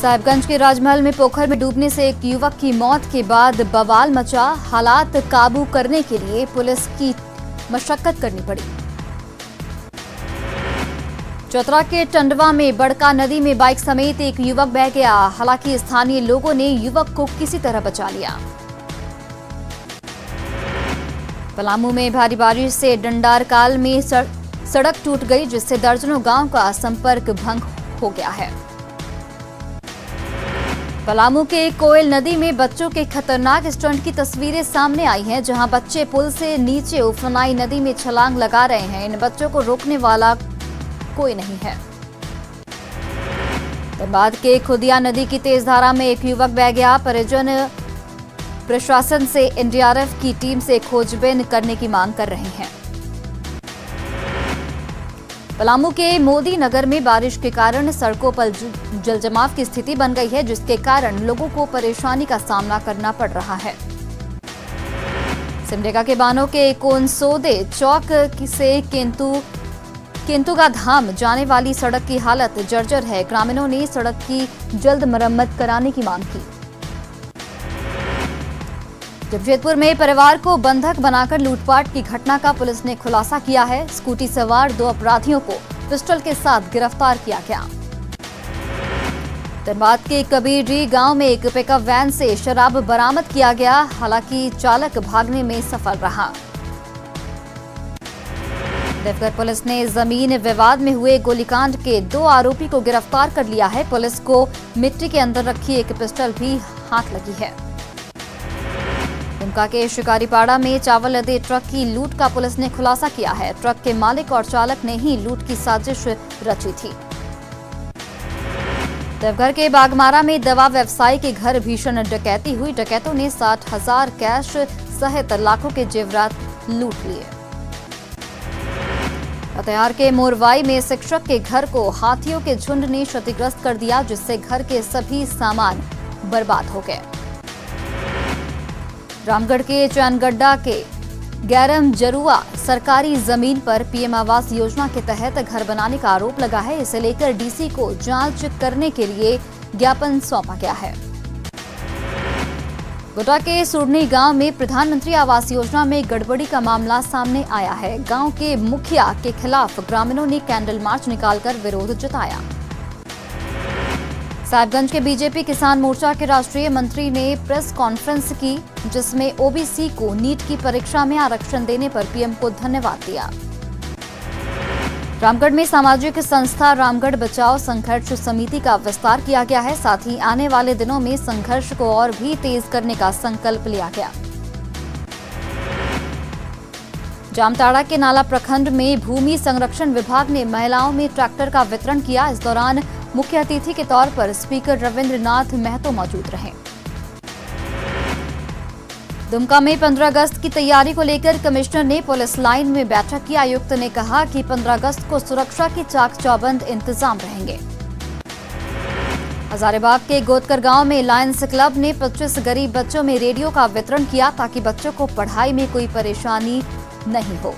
साहिबगंज के राजमहल में पोखर में डूबने से एक युवक की मौत के बाद बवाल मचा। हालात काबू करने के लिए पुलिस की मशक्कत करनी पड़ी। चतरा के टंडवा में बड़का नदी में बाइक समेत एक युवक बह गया। हालांकि स्थानीय लोगों ने युवक को किसी तरह बचा लिया। पलामू में भारी बारिश से डंडारकाल में सड़क टूट गई, जिससे दर्जनों गांव का संपर्क भंग हो गया है। पलामू के कोयल नदी में बच्चों के खतरनाक स्टंट की तस्वीरें सामने आई हैं, जहां बच्चे पुल से नीचे उफनाई नदी में छलांग लगा रहे हैं। इन बच्चों को रोकने वाला कोई नहीं है। धनबाद के खुदिया नदी की तेज धारा में एक युवक बह गया। परिजन प्रशासन से एनडीआरएफ की टीम से खोजबीन करने की मांग कर रहे हैं। पलामू के मोदी नगर में बारिश के कारण सड़कों पर जलजमाव की स्थिति बन गई है, जिसके कारण लोगों को परेशानी का सामना करना पड़ रहा है। सिमडेगा के बानों के कोनसोदे चौक से केंतुगा धाम जाने वाली सड़क की हालत जर्जर है। ग्रामीणों ने सड़क की जल्द मरम्मत कराने की मांग की। जमशेदपुर में परिवार को बंधक बनाकर लूटपाट की घटना का पुलिस ने खुलासा किया है। स्कूटी सवार 2 अपराधियों को पिस्टल के साथ गिरफ्तार किया गया। धनबाद के कबीरी गांव में एक पिकअप वैन से शराब बरामद किया गया। हालांकि चालक भागने में सफल रहा। देवघर पुलिस ने जमीन विवाद में हुए गोलीकांड के 2 आरोपी को गिरफ्तार कर लिया है। पुलिस को मिट्टी के अंदर रखी एक पिस्टल भी हाथ लगी है। दुमका के शिकारीपाड़ा में चावल लदे ट्रक की लूट का पुलिस ने खुलासा किया है। ट्रक के मालिक और चालक ने ही लूट की साजिश रची थी। देवघर के बागमारा में दवा व्यवसायी के घर भीषण डकैती हुई। डकैतों ने 60,000 कैश सहित लाखों के जेवरात लूट लिए। लातेहार के मोरवाई में शिक्षक के घर को हाथियों के झुंड ने क्षतिग्रस्त कर दिया, जिससे घर के सभी सामान बर्बाद हो गए। रामगढ़ के चैनगड्डा के गैरम जरुआ सरकारी जमीन पर पीएम आवास योजना के तहत घर बनाने का आरोप लगा है। इसे लेकर डीसी को जांच करने के लिए ज्ञापन सौंपा गया है। गोटा के सुरनी गांव में प्रधानमंत्री आवास योजना में गड़बड़ी का मामला सामने आया है। गांव के मुखिया के खिलाफ ग्रामीणों ने कैंडल मार्च निकालकर विरोध जताया। साहिबगंज के बीजेपी किसान मोर्चा के राष्ट्रीय मंत्री ने प्रेस कॉन्फ्रेंस की, जिसमें ओबीसी को नीट की परीक्षा में आरक्षण देने पर पीएम को धन्यवाद दिया। रामगढ़ में सामाजिक संस्था रामगढ़ बचाओ संघर्ष समिति का विस्तार किया गया है। साथ ही आने वाले दिनों में संघर्ष को और भी तेज करने का संकल्प लिया गया। जामताड़ा के नाला प्रखंड में भूमि संरक्षण विभाग ने महिलाओं में ट्रैक्टर का वितरण किया। इस दौरान मुख्य अतिथि के तौर पर स्पीकर रविंद्रनाथ महतो मौजूद रहे। दुमका में 15 अगस्त की तैयारी को लेकर कमिश्नर ने पुलिस लाइन में बैठक की। आयुक्त ने कहा कि 15 अगस्त को सुरक्षा के चाक चौबंद इंतजाम रहेंगे। हजारीबाग के गोदकर गांव में लायंस क्लब ने 25 गरीब बच्चों में रेडियो का वितरण किया, ताकि बच्चों को पढ़ाई में कोई परेशानी नहीं हो।